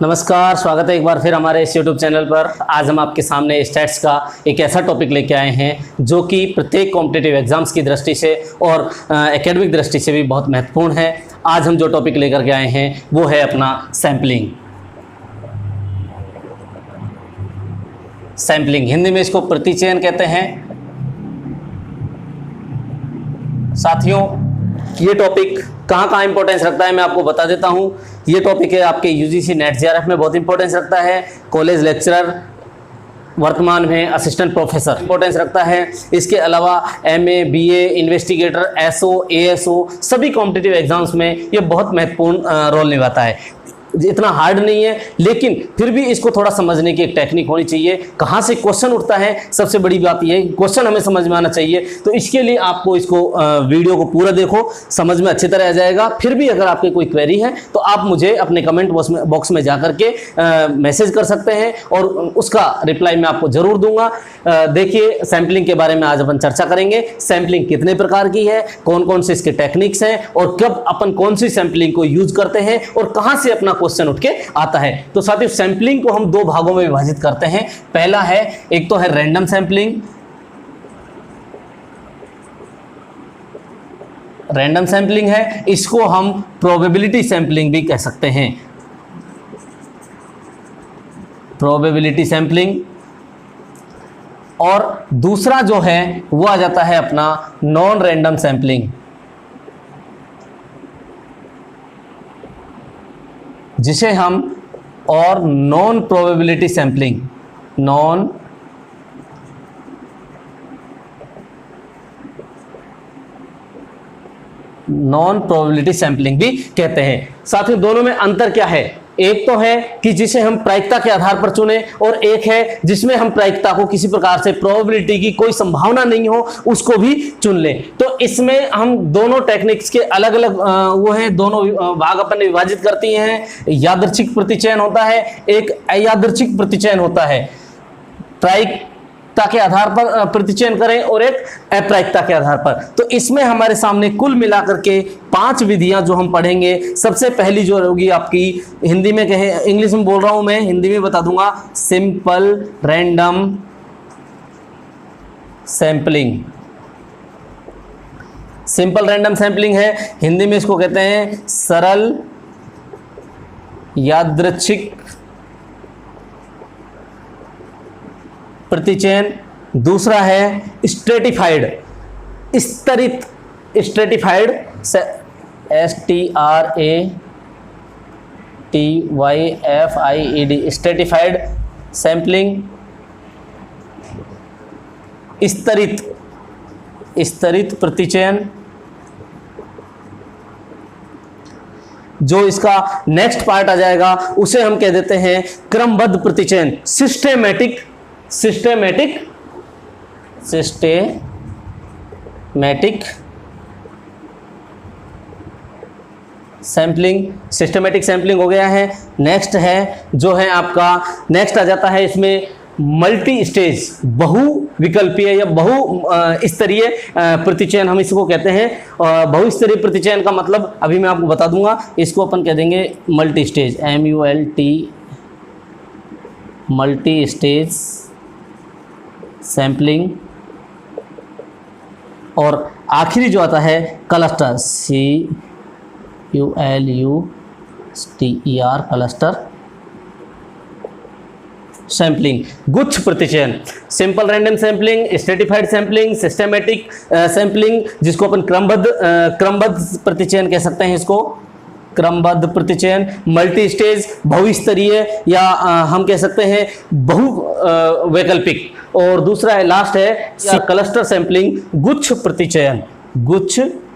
नमस्कार, स्वागत है एक बार फिर हमारे इस YouTube चैनल पर। आज हम आपके सामने स्टैट्स का एक ऐसा टॉपिक लेके आए हैं जो कि प्रत्येक कॉम्पिटिटिव एग्जाम्स की दृष्टि से और एकेडमिक दृष्टि से भी बहुत महत्वपूर्ण है। आज हम जो टॉपिक लेकर के आए हैं वो है अपना सैम्पलिंग। सैम्पलिंग हिंदी में इसको प्रतिचयन कहते हैं। साथियों, ये टॉपिक कहाँ इंपॉर्टेंस रखता है मैं आपको बता देता हूँ। ये टॉपिक है आपके यूजीसी नेट जेआरएफ में बहुत इंपॉर्टेंस रखता है। कॉलेज लेक्चरर, वर्तमान में असिस्टेंट प्रोफेसर इंपॉर्टेंस रखता है। इसके अलावा MA, BA, investigator, SO, ASO सभी कॉम्पिटिटिव एग्जाम्स में ये बहुत महत्वपूर्ण रोल निभाता है। इतना हार्ड नहीं है, लेकिन फिर भी इसको थोड़ा समझने की एक टेक्निक होनी चाहिए। कहाँ से क्वेश्चन उठता है, सबसे बड़ी बात यह है क्वेश्चन हमें समझ में आना चाहिए। तो इसके लिए आपको इसको वीडियो को पूरा देखो, समझ में अच्छी तरह आ जाएगा। फिर भी अगर आपकी कोई क्वेरी है तो आप मुझे अपने कमेंट बॉक्स में जाकर के मैसेज कर सकते हैं और उसका रिप्लाई मैं आपको जरूर दूंगा। देखिए, सैम्पलिंग के बारे में आज अपन चर्चा करेंगे। सैम्पलिंग कितने प्रकार की है, कौन कौन से इसके टेक्निक्स हैं और कब अपन कौन सी सैम्पलिंग को यूज करते हैं और कहां से अपना क्वेश्चन उठ के आता है। तो साथियों, सैम्पलिंग को हम दो भागों में विभाजित करते हैं। पहला है, एक तो है रैंडम सैम्पलिंग। रैंडम सैम्पलिंग है, इसको हम प्रोबेबिलिटी सैम्पलिंग भी कह सकते हैं। Probability sampling. और दूसरा जो है वो आ जाता है अपना नॉन रैंडम सैम्पलिंग, जिसे हम और non probability sampling, non probability sampling भी कहते हैं। साथियों, दोनों में अंतर क्या है? एक तो है कि जिसे हम प्रायिकता के आधार पर चुने और एक है जिसमें हम प्रायिकता को किसी प्रकार से प्रोबेबिलिटी की कोई संभावना नहीं हो उसको भी चुन लें। तो इसमें हम दोनों टेक्निक्स के अलग अलग वो है, दोनों भाग अपन विभाजित करती हैं। यादृच्छिक प्रतिचयन होता है, एक अयादृच्छिक प्रतिचयन होता है। प्रायिकता के आधार पर प्रतिचयन करें और एक अप्रायिकता के आधार पर। तो इसमें हमारे सामने कुल मिलाकर के 5 विधियां जो हम पढ़ेंगे। सबसे पहली जो होगी आपकी, हिंदी में कहे, इंग्लिश में बोल रहा हूं मैं, हिंदी में बता दूंगा, simple random sampling. Simple random sampling है, हिंदी में इसको कहते हैं सरल यादृच्छिक प्रतिचयन। दूसरा है स्ट्रेटिफाइड, स्तरित, स्ट्रेटिफाइड, STRATYFIED, स्ट्रेटिफाइड सैंपलिंग। स्तरित प्रतिचयन। जो इसका नेक्स्ट पार्ट आ जाएगा उसे हम कह देते हैं क्रमबद्ध प्रतिचयन, सिस्टेमैटिक सैंपलिंग। सिस्टेमैटिक सैंपलिंग हो गया है। नेक्स्ट है जो है आपका, नेक्स्ट आ जाता है इसमें मल्टी स्टेज, बहुविकल्पीय या बहु स्तरीय प्रतिचयन हम इसको कहते हैं। बहुस्तरीय प्रतिचयन का मतलब अभी मैं आपको बता दूंगा। इसको अपन कह देंगे multi stage, MULT, multi stage sampling. और आखिरी जो आता है क्लस्टर, CULUSTER, क्लस्टर सैंपलिंग। गुच्छ प्रतिचयन, simple random sampling, stratified sampling, systematic sampling, जिसको अपन क्रमबद्ध प्रतिचयन कह सकते हैं। इसको क्रमबद्ध प्रतिचयन, मल्टी स्टेज, बहुस्तरीय, या हम कह सकते हैं बहुवैकल्पिक। और दूसरा है, लास्ट है क्लस्टर सैंपलिंग, गुच्छ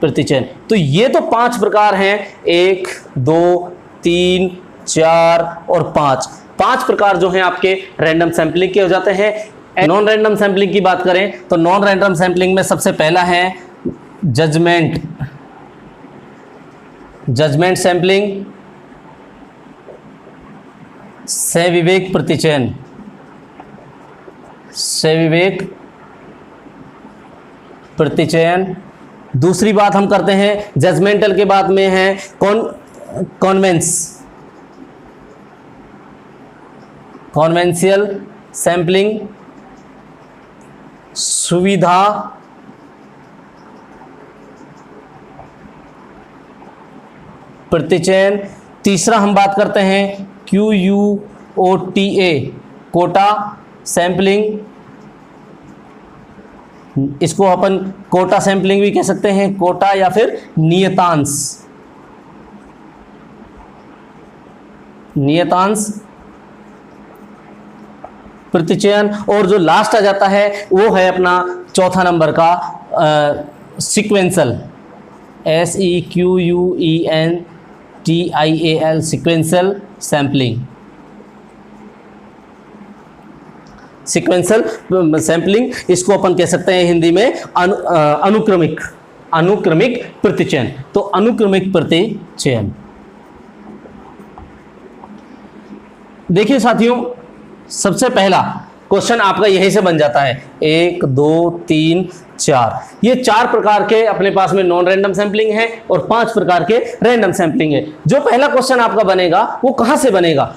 प्रतिचयन। तो ये तो 5 प्रकार हैं, 1, 2, 3, 4 और 5 प्रकार जो हैं आपके रैंडम सैंपलिंग के हो जाते हैं। नॉन रैंडम सैंपलिंग की बात करें तो नॉन रैंडम सैंपलिंग में सबसे पहला है जजमेंट सैंपलिंग, सविवेक प्रतिचयन, दूसरी बात हम करते हैं जजमेंटल के बाद में है कॉन्वेंस कॉन्वेंशियल सैंपलिंग सुविधा प्रतिचयन। तीसरा हम बात करते हैं QUOTA कोटा सैंपलिंग, इसको अपन कोटा सैंपलिंग भी कह सकते हैं, कोटा या फिर नियतांश प्रतिचयन। और जो लास्ट आ जाता है वो है अपना चौथा नंबर का sequential, SEQUENTIAL sequential sampling. Sequential sampling इसको अपन कह सकते हैं हिंदी में अनुक्रमिक प्रतिचयन। तो अनुक्रमिक प्रतिचयन, देखिए साथियों, सबसे पहला क्वेश्चन आपका यहीं से बन जाता है। 1 2 3 4, ये 4 प्रकार के अपने पास में नॉन रैंडम सैंपलिंग है और 5 प्रकार के रैंडम सैंपलिंग है। जो पहला क्वेश्चन आपका बनेगा वो कहां से बनेगा?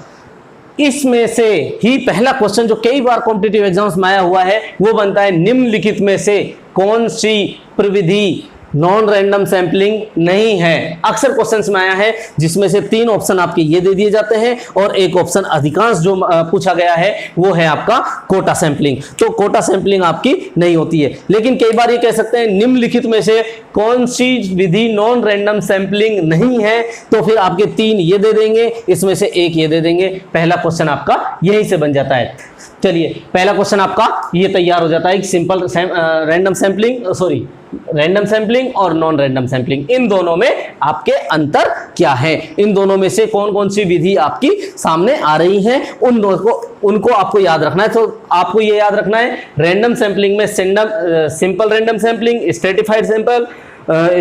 इसमें से ही पहला क्वेश्चन जो कई बार कॉम्पिटिटिव एग्जाम्स में आया हुआ है वो बनता है, निम्नलिखित में से कौन सी प्रविधि नॉन रैंडम सैंपलिंग नहीं है? अक्सर क्वेश्चंस में आया है जिसमें से 3 ऑप्शन आपके ये दे दिए जाते हैं और एक ऑप्शन अधिकांश जो पूछा गया है वो है आपका कोटा सैंपलिंग। तो कोटा सैंपलिंग आपकी नहीं होती है, लेकिन कई बार ये कह सकते हैं निम्नलिखित में से कौन सी विधि नॉन रैंडम सैंपलिंग नहीं है, तो फिर आपके 3 ये दे देंगे, इसमें से 1 ये दे देंगे। पहला क्वेश्चन आपका यहीं से बन जाता है। चलिए, पहला क्वेश्चन आपका ये तैयार हो जाता है, सिंपल रैंडम सैंपलिंग और नॉन रैंडम सैंपलिंग, इन दोनों में आपके अंतर क्या है, इन दोनों में से कौन कौन सी विधि आपकी सामने आ रही है, उनको आपको याद रखना है। तो आपको ये याद रखना है, रैंडम सैंपलिंग में simple random sampling, stratified sample,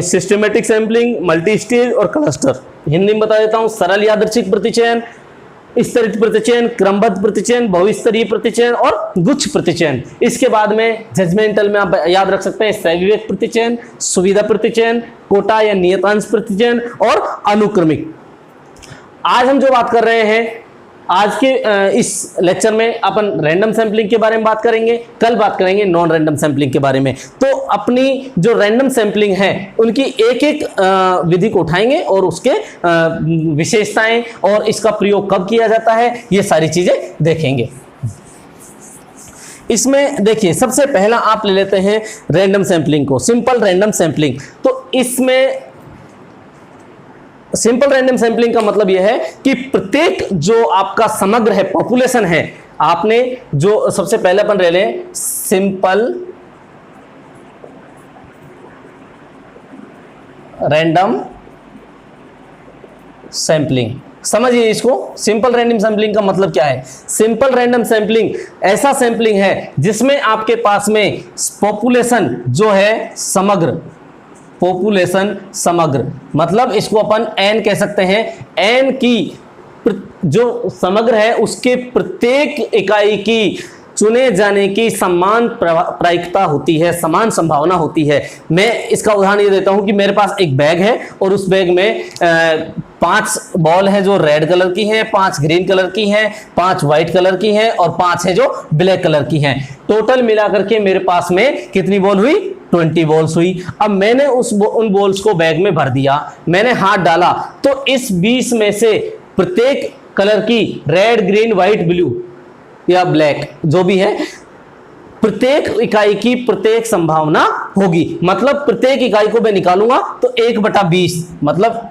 systematic sampling, multi stage और क्लस्टर। हिंदी में बता देता हूं, सरल यादृच्छिक प्रतिचयन, स्तरित प्रतिचयन, क्रमबद्ध प्रतिचयन, बहुस्तरीय प्रतिचयन और गुच्छ प्रतिचयन। इसके बाद में जजमेंटल में आप याद रख सकते हैं सविवेक प्रतिचयन, सुविधा प्रतिचयन, कोटा या नियतांश प्रतिचयन और अनुक्रमिक। आज हम जो बात कर रहे हैं, आज के इस लेक्चर में अपन रैंडम सैंपलिंग के बारे में बात करेंगे, कल बात करेंगे नॉन रैंडम सैंपलिंग के बारे में। तो अपनी जो रैंडम सैंपलिंग है उनकी एक एक विधि को उठाएंगे और उसके विशेषताएं और इसका प्रयोग कब किया जाता है ये सारी चीजें देखेंगे। इसमें देखिए, सबसे पहला आप ले लेते हैं रैंडम सैंपलिंग को, सिंपल रैंडम सैंपलिंग। तो इसमें सिंपल रैंडम सैंपलिंग का मतलब यह है कि प्रत्येक जो आपका समग्र है, पॉपुलेशन है, आपने जो सबसे पहले अपन ले लें सिंपल रैंडम सैंपलिंग। समझिए इसको, सिंपल रैंडम सैंपलिंग का मतलब क्या है? सिंपल रैंडम सैंपलिंग ऐसा सैंपलिंग है जिसमें आपके पास में पॉपुलेशन जो है समग्र, पॉपुलेशन समग्र, मतलब इसको अपन n कह सकते हैं। n की जो समग्र है उसके प्रत्येक इकाई की चुने जाने की समान प्रायिकता होती है, समान संभावना होती है। मैं इसका उदाहरण ये देता हूं कि मेरे पास एक बैग है और उस बैग में 5 बॉल है जो रेड कलर की हैं, 5 ग्रीन कलर की हैं, 5 व्हाइट कलर की हैं और 5 है जो ब्लैक कलर की हैं। टोटल मिलाकर के मेरे पास में कितनी बॉल हुई? 20 बॉल्स हुई। अब मैंने उन बॉल्स को बैग में भर दिया, मैंने हाथ डाला, तो इस 20 में से प्रत्येक कलर की रेड, ग्रीन, व्हाइट, ब्लू या ब्लैक जो भी है, प्रत्येक इकाई की प्रत्येक संभावना होगी। मतलब प्रत्येक इकाई को मैं निकालूंगा तो 1/20, मतलब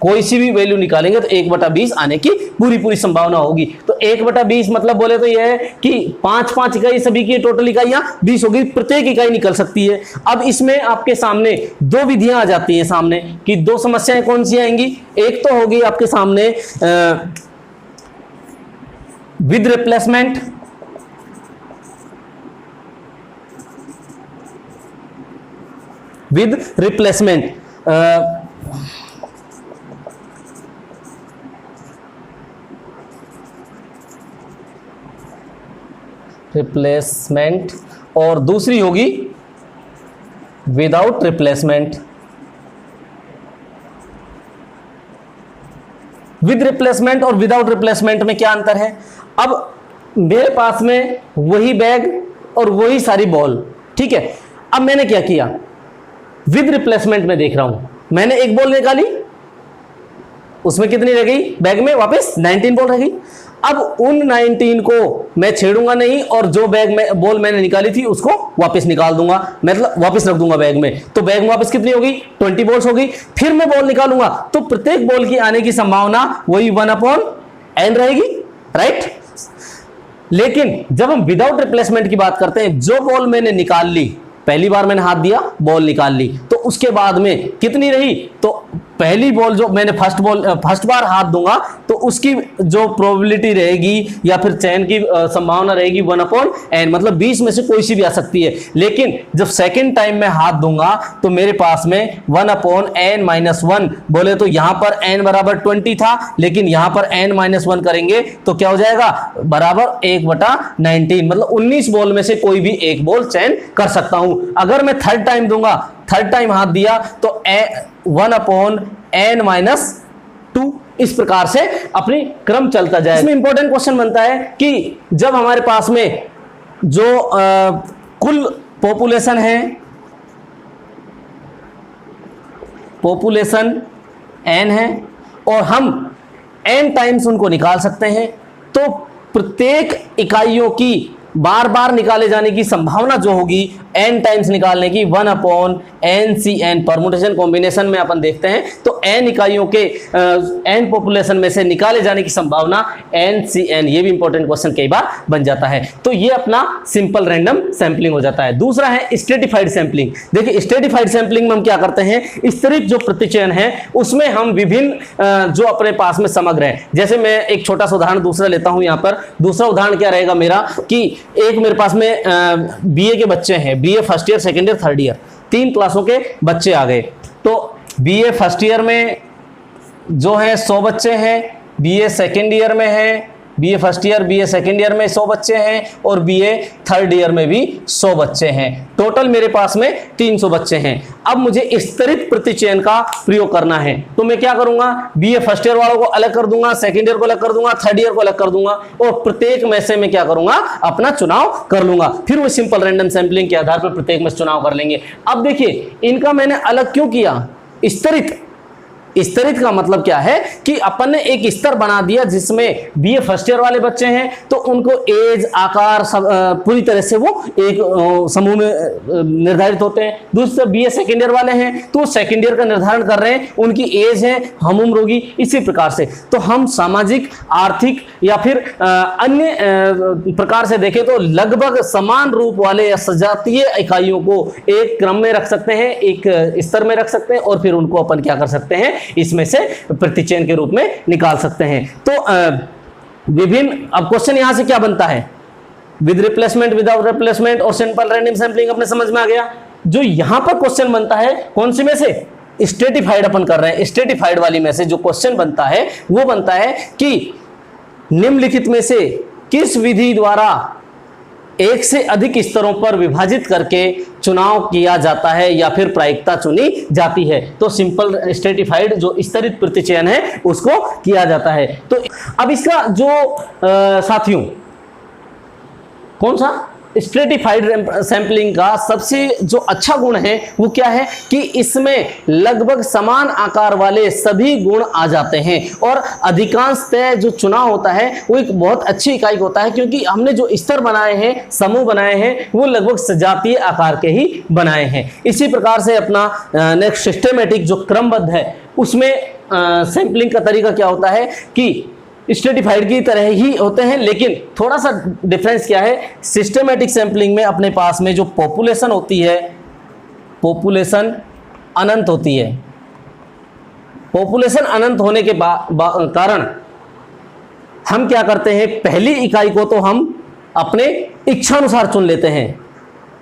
कोई सी भी वैल्यू निकालेंगे तो 1/20 आने की पूरी संभावना होगी। तो 1/20 मतलब बोले तो यह है कि 5 इकाई सभी की टोटल इकाइयां 20 होगी, प्रत्येक इकाई निकल सकती है। अब इसमें आपके सामने 2 विधियां आ जाती हैं सामने कि 2 समस्याएं कौन सी आएंगी। एक तो होगी आपके सामने with replacement, with replacement, replacement, और दूसरी होगी विदाउट रिप्लेसमेंट। विद रिप्लेसमेंट और विदाउट रिप्लेसमेंट में क्या अंतर है? अब मेरे पास में वही बैग और वही सारी बॉल, ठीक है। अब मैंने क्या किया, विद रिप्लेसमेंट में देख रहा हूं, मैंने एक बॉल निकाली, उसमें कितनी रह गई, बैग में वापस 19 बॉल रह गई। अब उन 19 को मैं छेड़ूंगा नहीं और जो बैग में बॉल मैंने निकाली थी उसको वापस निकाल दूंगा, मतलब वापस रख दूंगा बैग में, तो बैग में वापस कितनी होगी, 20 बॉल्स होगी। फिर मैं बॉल निकालूंगा तो प्रत्येक बॉल की आने की संभावना वही 1/n रहेगी, राइट। लेकिन जब हम विदाउट रिप्लेसमेंट की बात करते हैं, जो बॉल मैंने निकाल ली, पहली बार मैंने हाथ दिया, बॉल निकाल ली, तो उसके बाद में कितनी रही, तो पहली बॉल जो मैंने फर्स्ट बार हाथ दूंगा तो उसकी जो प्रोबेबिलिटी रहेगी या फिर चयन की संभावना रहेगी 1/n, मतलब 20 में से कोई सी भी आ सकती है। लेकिन जब सेकंड टाइम मैं हाथ दूंगा तो मेरे पास में 1/n-1 बोले तो यहां पर n बराबर 20 था, लेकिन यहां पर n-1 करेंगे तो क्या हो जाएगा, बराबर 1/19, मतलब 19 बॉल में से कोई भी एक बॉल चयन कर सकता हूं। अगर मैं थर्ड टाइम दूंगा, थर्ड टाइम हाथ दिया तो 1/n-2 इस प्रकार से अपनी क्रम चलता जाए। इसमें इंपॉर्टेंट क्वेश्चन बनता है कि जब हमारे पास में जो कुल पॉपुलेशन है, पॉपुलेशन n है और हम n टाइम्स उनको निकाल सकते हैं, तो प्रत्येक इकाइयों की बार बार निकाले जाने की संभावना जो होगी n टाइम्स निकालने की 1/NCN, परमुटेशन कॉम्बिनेशन में अपन देखते हैं तो n इकाइयों के n पॉपुलेशन में से निकाले जाने की संभावना NCN, ये भी इंपॉर्टेंट क्वेश्चन कई बार बन जाता है। तो ये अपना सिंपल रैंडम सैंपलिंग हो जाता है। दूसरा है स्ट्रेटिफाइड सैंपलिंग। देखिए स्ट्रेटिफाइड सैंपलिंग में हम क्या करते हैं, स्तरित जो प्रतिचयन है उसमें हम विभिन्न जो अपने पास में समग्र है, जैसे मैं एक छोटा सा उदाहरण दूसरा लेता हूं। यहाँ पर दूसरा उदाहरण क्या रहेगा मेरा कि एक मेरे पास में बीए के बच्चे हैं, BA first year, second year, third year, 3 क्लासों के बच्चे आ गए। तो बीए फर्स्ट ईयर में जो है 100 बच्चे हैं, बीए सेकेंड ईयर में है, BA first year BA second year में 100 बच्चे हैं और बीए थर्ड ईयर में भी 100 बच्चे हैं। टोटल मेरे पास में 300 बच्चे हैं। अब मुझे स्तरित प्रतिचयन का प्रयोग करना है तो मैं क्या करूंगा, बीए फर्स्ट ईयर वालों को अलग कर दूंगा, सेकेंड ईयर को अलग कर दूंगा, थर्ड ईयर को अलग कर दूंगा और प्रत्येक में से मैं क्या करूंगा, अपना चुनाव कर लूंगा। फिर वो सिंपल रैंडम सैंपलिंग के आधार पर प्रत्येक में से चुनाव कर लेंगे। अब देखिए इनका मैंने अलग क्यों किया, स्तरित। स्तरित का मतलब क्या है कि अपन ने एक स्तर बना दिया जिसमें बीए फर्स्ट ईयर वाले बच्चे हैं तो उनको एज, आकार सब पूरी तरह से वो एक समूह में निर्धारित होते हैं। दूसरे बीए सेकेंड ईयर वाले हैं तो सेकेंड ईयर का निर्धारण कर रहे हैं, उनकी एज है, हम उम्र होगी। इसी प्रकार से तो हम सामाजिक, आर्थिक या फिर अन्य प्रकार से देखें तो लगभग समान रूप वाले या सजातीय इकाइयों को एक क्रम में रख सकते हैं, एक स्तर में रख सकते हैं और फिर उनको अपन क्या कर सकते हैं, इसमें से प्रतिचयन के रूप में निकाल सकते हैं। तो विभिन्न, अब क्वेश्चन यहां से क्या बनता है, विद रिप्लेसमेंट, विदाउट रिप्लेसमेंट और सिंपल रैंडम सैंपलिंग अपने समझ में आ गया। जो यहां पर क्वेश्चन बनता है कौन सी में से, स्ट्रेटिफाइड अपन कर रहे हैं, स्ट्रेटिफाइड वाली में से जो क्वेश्चन बनता है वो बनता है कि निम्नलिखित में से किस विधि द्वारा एक से अधिक स्तरों पर विभाजित करके चुनाव किया जाता है या फिर प्रायिकता चुनी जाती है। तो सिंपल स्ट्रेटिफाइड जो स्तरित प्रतिचयन है उसको किया जाता है। तो अब इसका जो साथियों कौन सा स्ट्रेटिफाइड सैंपलिंग का सबसे जो अच्छा गुण है वो क्या है कि इसमें लगभग समान आकार वाले सभी गुण आ जाते हैं और अधिकांशतः जो चुनाव होता है वो एक बहुत अच्छी इकाई होता है, क्योंकि हमने जो स्तर बनाए हैं, समूह बनाए हैं, वो लगभग सजातीय आकार के ही बनाए हैं। इसी प्रकार से अपना नेक्स्ट सिस्टमेटिक जो क्रमबद्ध है उसमें सैंपलिंग का तरीका क्या होता है कि स्ट्रेटिफाइड की तरह ही होते हैं, लेकिन थोड़ा सा डिफरेंस क्या है, सिस्टमेटिक सैंपलिंग में अपने पास में जो पॉपुलेशन होती है, पॉपुलेशन अनंत होती है। पॉपुलेशन अनंत होने के कारण हम क्या करते हैं, पहली इकाई को तो हम अपने इच्छानुसार चुन लेते हैं।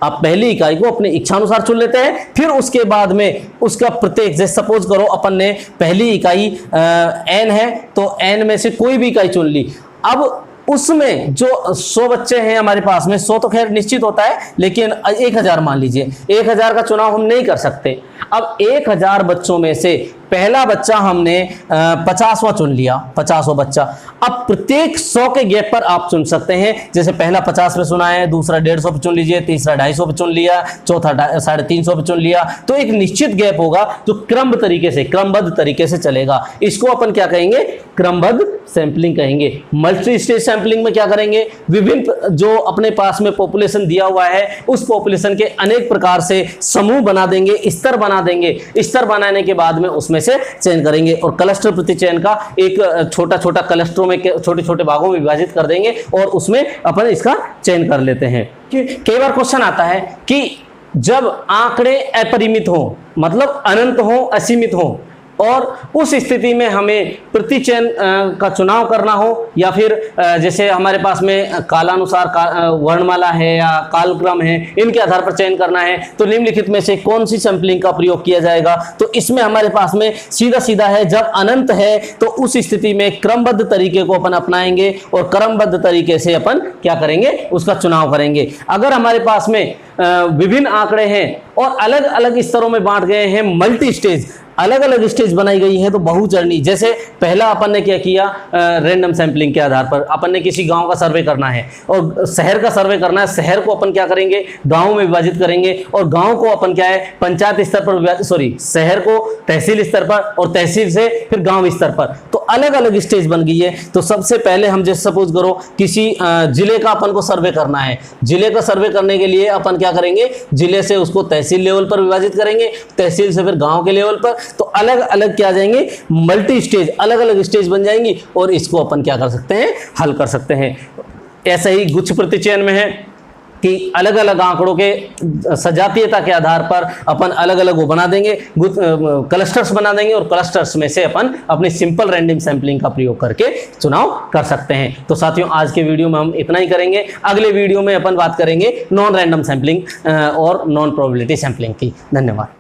आप पहली इकाई को अपने इच्छानुसार चुन लेते हैं, फिर उसके बाद में उसका प्रत्येक, जैसे सपोज करो अपन ने पहली इकाई n है तो n में से कोई भी इकाई चुन ली। अब उसमें जो 100 बच्चे हैं हमारे पास में, 100 तो खैर निश्चित होता है, लेकिन 1000 मान लीजिए, 1000 का चुनाव हम नहीं कर सकते। अब 1000 बच्चों में से पहला बच्चा हमने 50वां चुन लिया, 50वां बच्चा। अब प्रत्येक 100 के गैप पर आप चुन सकते हैं, जैसे पहला 50 पे चुना है, दूसरा 150 पे चुन लीजिए, तीसरा 250 पे चुन लिया, चौथा 350 पे चुन लिया। तो एक निश्चित गैप होगा जो क्रमबद्ध तरीके से चलेगा। इसको अपन क्या कहेंगे? क्रमबद्ध सैंपलिंग कहेंगे। मल्टी स्टेज सैंपलिंग में क्या करेंगे? विभिन्न जो अपने पास में पॉपुलेशन दिया हुआ है उस पॉपुलेशन के अनेक प्रकार से समूह बना देंगे, स्तर बना देंगे। स्तर बनाने के बाद में उसमें से चयन करेंगे और क्लस्टर प्रतिचयन का एक छोटा छोटा क्लस्टरों में छोटे छोटे भागों में विभाजित कर देंगे और उसमें अपन इसका चयन कर लेते हैं। कई बार क्वेश्चन आता है कि जब आंकड़े अपरिमित हो, मतलब अनंत हो, असीमित हो, और उस स्थिति में हमें प्रतिचयन का चुनाव करना हो, या फिर जैसे हमारे पास में कालानुसार वर्णमाला है या कालक्रम है, इनके आधार पर चयन करना है, तो निम्नलिखित में से कौन सी सैंपलिंग का प्रयोग किया जाएगा? तो इसमें हमारे पास में सीधा सीधा है, जब अनंत है तो उस स्थिति में क्रमबद्ध तरीके को अपन अपनाएंगे और क्रमबद्ध तरीके से अपन क्या करेंगे? उसका चुनाव करेंगे। अगर हमारे पास में विभिन्न आंकड़े हैं और अलग अलग स्तरों में बांट गए हैं, मल्टी स्टेज, अलग अलग स्टेज बनाई गई है, तो बहुचरणीय, जैसे पहला अपन ने क्या किया? रैंडम सैंपलिंग के आधार पर अपन ने किसी गांव का सर्वे करना है और शहर का सर्वे करना है। शहर को अपन क्या करेंगे? गांव में विभाजित करेंगे और गांव को अपन क्या है? पंचायत स्तर पर, शहर को तहसील स्तर पर और तहसील से फिर गांव स्तर पर। तो अलग अलग स्टेज बन गई है। तो सबसे पहले हम जैसे सपोज करो किसी जिले का अपन को सर्वे करना है। जिले का सर्वे करने के लिए अपन क्या करेंगे? जिले से उसको तहसील लेवल पर विभाजित करेंगे, तहसील से फिर गांव के लेवल पर। तो अलग अलग क्या जाएंगे? मल्टी स्टेज, अलग अलग स्टेज बन जाएंगी और इसको अपन क्या कर सकते हैं? हल कर सकते हैं। ऐसा ही गुच्छ प्रतिचयन में है कि अलग अलग आंकड़ों के सजातीयता के आधार पर अपन अलग अलग वो बना देंगे, क्लस्टर्स बना देंगे और क्लस्टर्स में से अपन अपनी सिंपल रैंडम सैंपलिंग का प्रयोग करके चुनाव कर सकते हैं। तो साथियों, आज के वीडियो में हम इतना ही करेंगे। अगले वीडियो में अपन बात करेंगे नॉन रैंडम सैंपलिंग और नॉन प्रोबेबिलिटी सैंपलिंग की। धन्यवाद।